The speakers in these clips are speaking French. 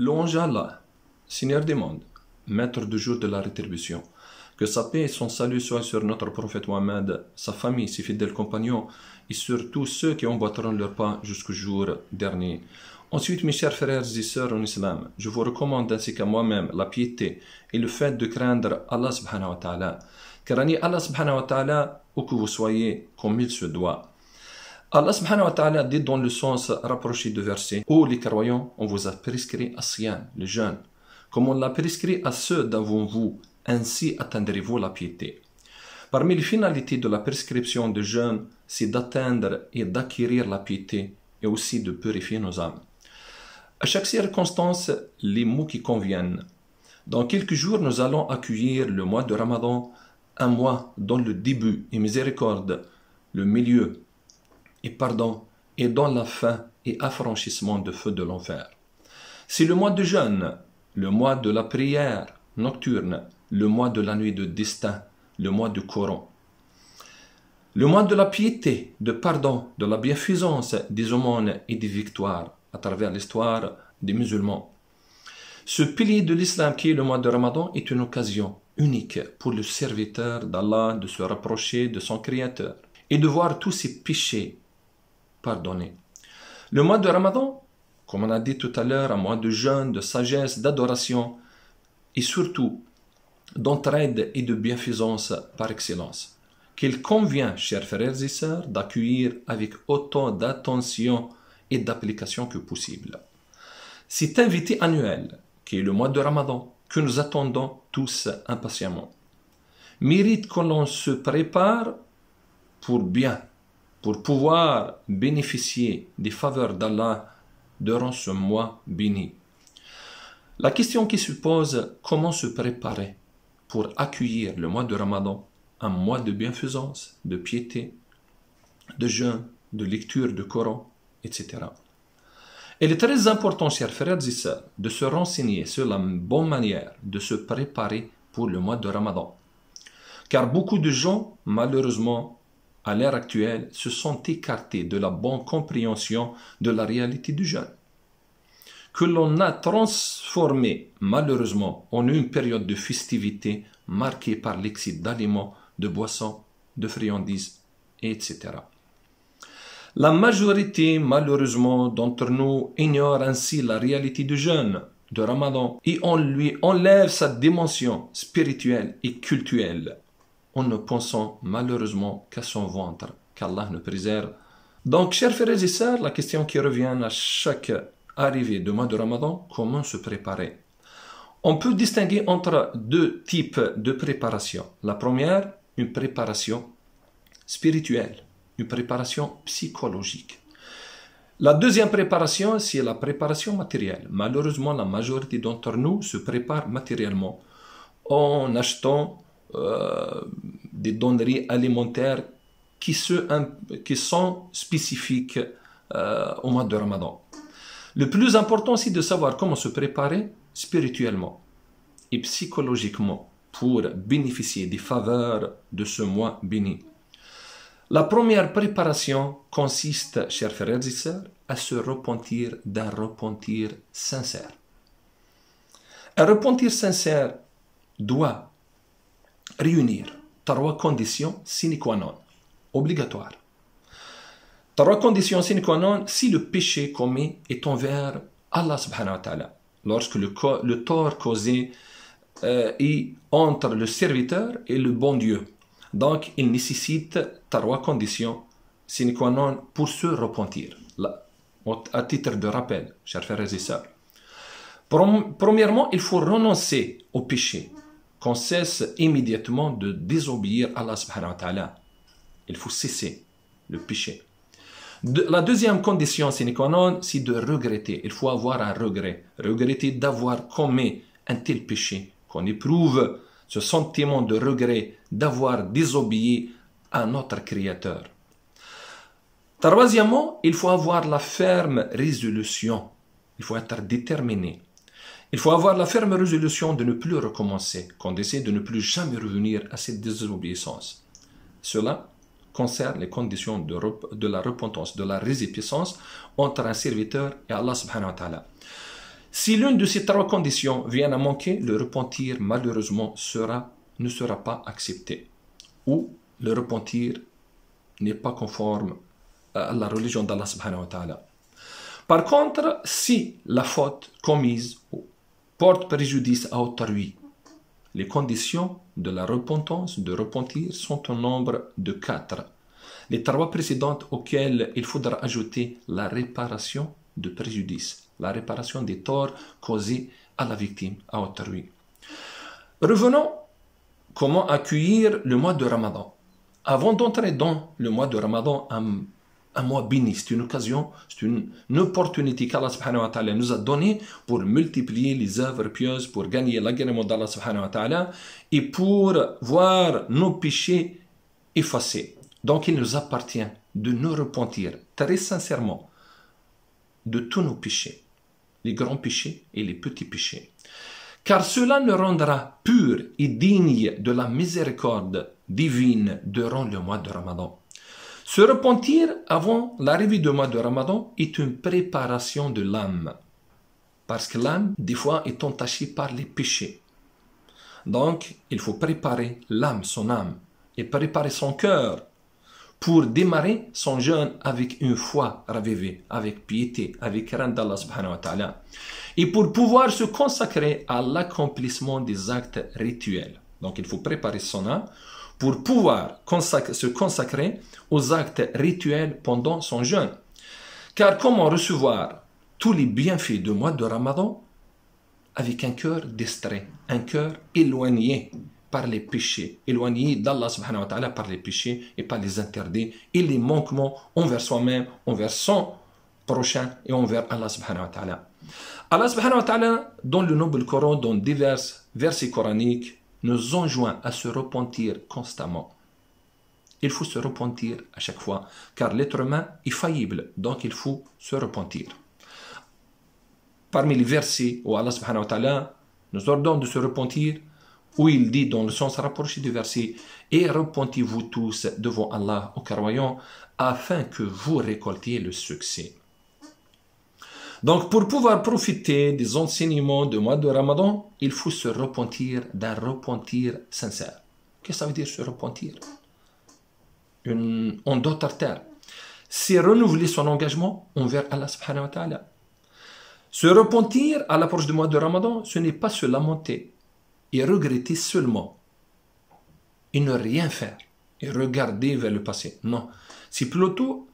Louange à Allah, Seigneur des mondes, Maître du jour de la rétribution. Que sa paix et son salut soient sur notre prophète Mohammed, sa famille, ses fidèles compagnons et sur tous ceux qui emboîteront leur pas jusqu'au jour dernier. Ensuite, mes chers frères et sœurs en islam, je vous recommande ainsi qu'à moi-même la piété et le fait de craindre Allah subhanahu wa ta'ala. Craignez Allah subhanahu wa ta'ala où que vous soyez comme il se doit. Allah subhanahu wa ta'ala dit dans le sens rapproché du verset: ô les croyants, on vous a prescrit as-siyam, le jeûne, comme on l'a prescrit à ceux d'avant vous, ainsi atteindrez-vous la piété. Parmi les finalités de la prescription du jeûne, c'est d'atteindre et d'acquérir la piété et aussi de purifier nos âmes. À chaque circonstance, les mots qui conviennent. Dans quelques jours, nous allons accueillir le mois de Ramadan, un mois dont le début est miséricorde, le milieu et pardon, et dans la fin et affranchissement de feu de l'enfer. C'est le mois de jeûne, le mois de la prière nocturne, le mois de la nuit de destin, le mois du Coran. Le mois de la piété, de pardon, de la bienfaisance, des aumônes et des victoires à travers l'histoire des musulmans. Ce pilier de l'islam qui est le mois de Ramadan est une occasion unique pour le serviteur d'Allah de se rapprocher de son Créateur et de voir tous ses péchés pardonnés. Le mois de Ramadan, comme on a dit tout à l'heure, un mois de jeûne, de sagesse, d'adoration et surtout d'entraide et de bienfaisance par excellence, qu'il convient, chers frères et sœurs, d'accueillir avec autant d'attention et d'application que possible. Cet invité annuel, qui est le mois de Ramadan, que nous attendons tous impatiemment, mérite que l'on se prépare pour pouvoir bénéficier des faveurs d'Allah durant ce mois béni. La question qui se pose: comment se préparer pour accueillir le mois de Ramadan, un mois de bienfaisance, de piété, de jeûne, de lecture du Coran, etc. Il est très important, chers frères et sœurs, de se renseigner sur la bonne manière de se préparer pour le mois de Ramadan. Car beaucoup de gens, malheureusement, à l'ère actuelle, se sont écartés de la bonne compréhension de la réalité du jeûne, que l'on a transformé, malheureusement, en une période de festivité marquée par l'excès d'aliments, de boissons, de friandises, etc. La majorité, malheureusement, d'entre nous ignore ainsi la réalité du jeûne de Ramadan et on lui enlève sa dimension spirituelle et cultuelle en ne pensant malheureusement qu'à son ventre, qu'Allah nous préserve. Donc, chers frères et sœurs, la question qui revient à chaque arrivée du mois de Ramadan: comment se préparer? On peut distinguer entre deux types de préparation. La première, une préparation spirituelle, une préparation psychologique. La deuxième préparation, c'est la préparation matérielle. Malheureusement, la majorité d'entre nous se prépare matériellement en achetant des denrées alimentaires qui sont spécifiques au mois de Ramadan. Le plus important, c'est de savoir comment se préparer spirituellement et psychologiquement pour bénéficier des faveurs de ce mois béni. La première préparation consiste, chers frères et sœurs, à se repentir d'un repentir sincère. Un repentir sincère doit réunir trois conditions sine qua non, obligatoires. Trois conditions sine qua non si le péché commis est envers Allah subhanahu wa ta'ala. Lorsque le tort causé est entre le serviteur et le bon Dieu. Donc, il nécessite trois conditions sine qua non pour se repentir. Là, à titre de rappel, chers frères et sœurs. Premièrement, il faut renoncer au péché, qu'on cesse immédiatement de désobéir à Allah subhanahu wa ta'ala. Il faut cesser le péché. La deuxième condition sine qua non, c'est de regretter. Il faut avoir un regret. Regretter d'avoir commis un tel péché, qu'on éprouve ce sentiment de regret d'avoir désobéi à notre Créateur. Troisièmement, il faut avoir la ferme résolution. Il faut être déterminé. Il faut avoir la ferme résolution de ne plus recommencer, qu'on essaie de ne plus jamais revenir à cette désobéissance. Cela concerne les conditions de la repentance, de la résipiscence entre un serviteur et Allah subhanahu wa ta'ala. Si l'une de ces trois conditions vient à manquer, le repentir malheureusement ne sera pas accepté. Ou le repentir n'est pas conforme à la religion d'Allah subhanahu wa ta'ala. Par contre, si la faute commise porte préjudice à autrui, les conditions de la repentance, de repentir, sont au nombre de 4. Les 3 précédentes auxquelles il faudra ajouter la réparation de préjudice, la réparation des torts causés à la victime, à autrui. Revenons, comment accueillir le mois de Ramadan. Avant d'entrer dans le mois de Ramadan, un mois béni, c'est une occasion, c'est une opportunité qu'Allah subhanahu wa ta'ala nous a donnée pour multiplier les œuvres pieuses, pour gagner l'agrément d'Allah subhanahu wa ta'ala et pour voir nos péchés effacés. Donc il nous appartient de nous repentir très sincèrement de tous nos péchés, les grands péchés et les petits péchés. Car cela nous rendra purs et dignes de la miséricorde divine durant le mois de Ramadan. Se repentir avant l'arrivée du mois de Ramadan est une préparation de l'âme. Parce que l'âme, des fois, est entachée par les péchés. Donc, il faut préparer l'âme, son âme, et préparer son cœur pour démarrer son jeûne avec une foi ravivée, avec piété, avec crainte d'Allah subhanahu wa ta'ala. Et pour pouvoir se consacrer à l'accomplissement des actes rituels. Donc, il faut préparer son âme pour pouvoir se consacrer aux actes rituels pendant son jeûne. Car comment recevoir tous les bienfaits du mois de Ramadan avec un cœur distrait, un cœur éloigné par les péchés, éloigné d'Allah subhanahu wa ta'ala par les péchés et par les interdits et les manquements envers soi-même, envers son prochain et envers Allah subhanahu wa ta'ala. Allah subhanahu wa ta'ala, dans le noble Coran, dans divers versets coraniques, nous enjoint à se repentir constamment. Il faut se repentir à chaque fois, car l'être humain est faillible, donc il faut se repentir. Parmi les versets où Allah subhanahu wa ta'ala nous ordonne de se repentir, où il dit dans le sens rapproché du verset « Et repentez-vous tous devant Allah aux croyants, afin que vous récoltiez le succès. » Donc, pour pouvoir profiter des enseignements du mois de Ramadan, il faut se repentir d'un repentir sincère. Qu'est-ce que ça veut dire se repentir? En d'autres termes, c'est renouveler son engagement envers Allah subhanahu wa ta'ala. Se repentir à l'approche du mois de Ramadan, ce n'est pas se lamenter et regretter seulement et ne rien faire et regarder vers le passé. Non, c'est plutôt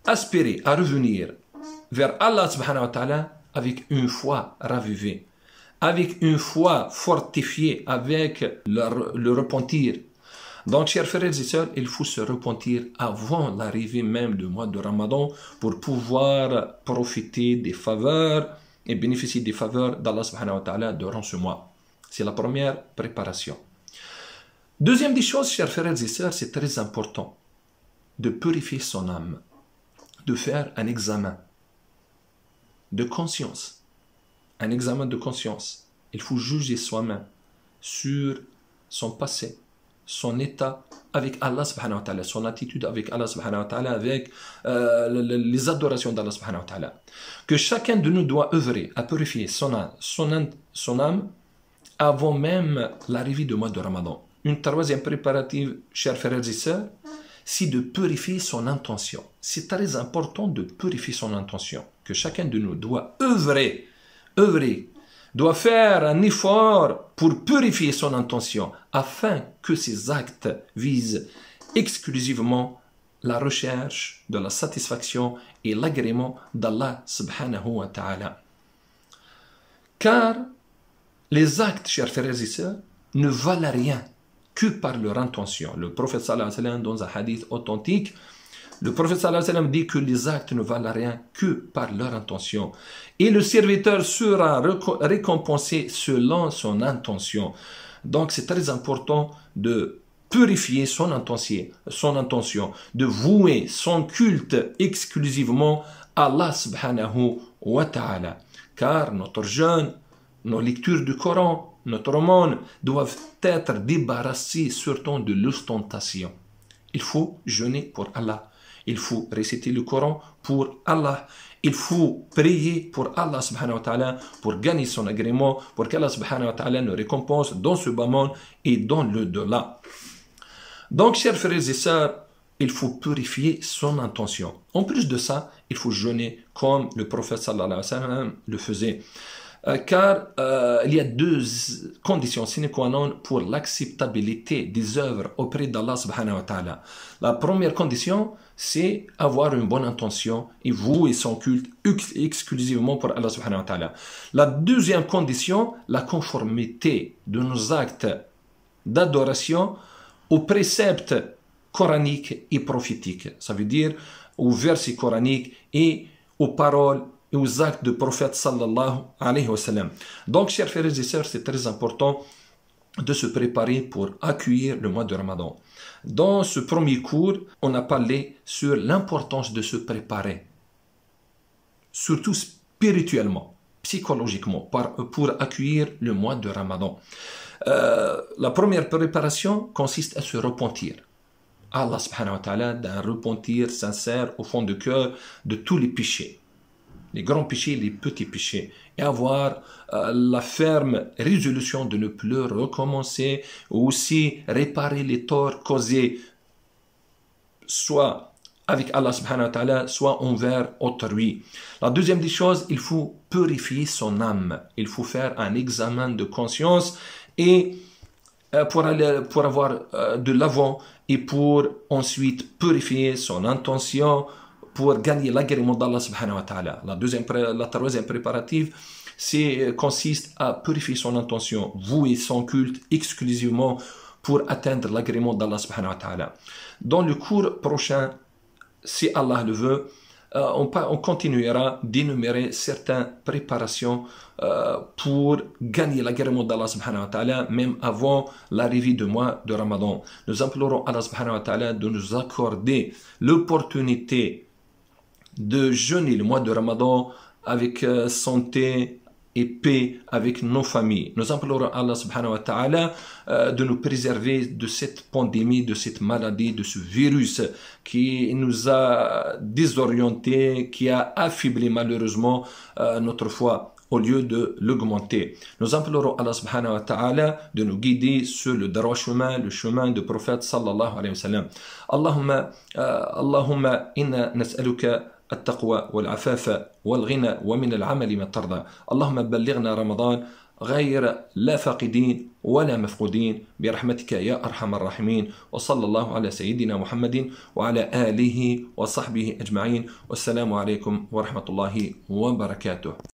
aspirer à revenir vers Allah subhanahu wa ta'ala avec une foi ravivée, avec une foi fortifiée, avec le repentir. Donc, chers frères et sœurs, il faut se repentir avant l'arrivée même du mois de Ramadan pour pouvoir profiter des faveurs et bénéficier des faveurs d'Allah subhanahu wa ta'ala durant ce mois. C'est la première préparation. Deuxième des choses, chers frères et sœurs, c'est très important de purifier son âme, de faire un examen de conscience. Un examen de conscience. Il faut juger soi-même sur son passé, son état avec Allah subhanahu wa ta'ala, son attitude avec Allah subhanahu wa ta'ala, avec les adorations d'Allah subhanahu wa ta'ala. Que chacun de nous doit œuvrer à purifier son âme avant même l'arrivée du mois de Ramadan. Une troisième préparative, chers frères et sœurs, c'est de purifier son intention. C'est très important de purifier son intention. Que chacun de nous doit œuvrer, doit faire un effort pour purifier son intention afin que ses actes visent exclusivement la recherche de la satisfaction et l'agrément d'Allah subhanahu wa ta'ala. Car les actes, chers frères et sœurs, ne valent rien que par leur intention. Le prophète sallallahu alayhi wa sallam, dans un hadith authentique, le prophète sallallahu alayhi wa sallam dit que les actes ne valent rien que par leur intention. Et le serviteur sera récompensé selon son intention. Donc c'est très important de purifier son intention, de vouer son culte exclusivement à Allah subhanahu wa ta'ala. Car notre jeûne, nos lectures du Coran, notre aumône doivent être débarrassés surtout de l'ostentation. Il faut jeûner pour Allah. Il faut réciter le Coran pour Allah. Il faut prier pour Allah subhanahu wa ta'ala pour gagner son agrément, pour qu'Allah subhanahu wa ta'ala nous récompense dans ce bas monde et dans le delà. Donc, chers frères et sœurs, il faut purifier son intention. En plus de ça, il faut jeûner comme le prophète sallallahu alayhi wa sallam le faisait. Car il y a deux conditions sine qua non pour l'acceptabilité des œuvres auprès d'Allah subhanahu wa ta'ala. La première condition, c'est avoir une bonne intention et vouer son culte exclusivement pour Allah subhanahu wa ta'ala. La deuxième condition, la conformité de nos actes d'adoration aux préceptes coraniques et prophétiques. Ça veut dire aux versets coraniques et aux paroles et aux actes du prophète sallallahu alayhi wa sallam. Donc, chers frères et sœurs, c'est très important de se préparer pour accueillir le mois de Ramadan. Dans ce premier cours, on a parlé sur l'importance de se préparer, surtout spirituellement, psychologiquement, pour accueillir le mois de Ramadan. La première préparation consiste à se repentir. Allah subhanahu wa ta'ala d'un repentir sincère au fond du cœur de tous les péchés. Les grands péchés, les petits péchés, et avoir la ferme résolution de ne plus recommencer, ou aussi réparer les torts causés, soit avec Allah subhanahu wa ta'ala, soit envers autrui. La deuxième des choses, il faut purifier son âme. Il faut faire un examen de conscience et pour avoir de l'avant et pour ensuite purifier son intention, pour gagner l'agrément d'Allah subhanahu wa ta'ala. La troisième préparative consiste à purifier son intention, vouer son culte exclusivement pour atteindre l'agrément d'Allah subhanahu wa ta'ala. Dans le cours prochain, si Allah le veut, on continuera d'énumérer certaines préparations pour gagner l'agrément d'Allah subhanahu wa ta'ala, même avant l'arrivée du mois de Ramadan. Nous implorons Allah subhanahu wa ta'ala de nous accorder l'opportunité de jeûner le mois de Ramadan avec santé et paix avec nos familles. Nous implorons Allah subhanahu wa ta'ala de nous préserver de cette pandémie, de cette maladie, de ce virus qui nous a désorientés, qui a affaibli malheureusement notre foi au lieu de l'augmenter. Nous implorons Allah subhanahu wa ta'ala de nous guider sur le droit chemin, le chemin du prophète sallallahu alayhi wa sallam. Allahumma inna nas'aluka التقوى والعفاف والغنى ومن العمل ما ترضى اللهم بلغنا رمضان غير لا فاقدين ولا مفقودين برحمتك يا أرحم الراحمين وصلى الله على سيدنا محمد وعلى آله وصحبه أجمعين والسلام عليكم ورحمة الله وبركاته.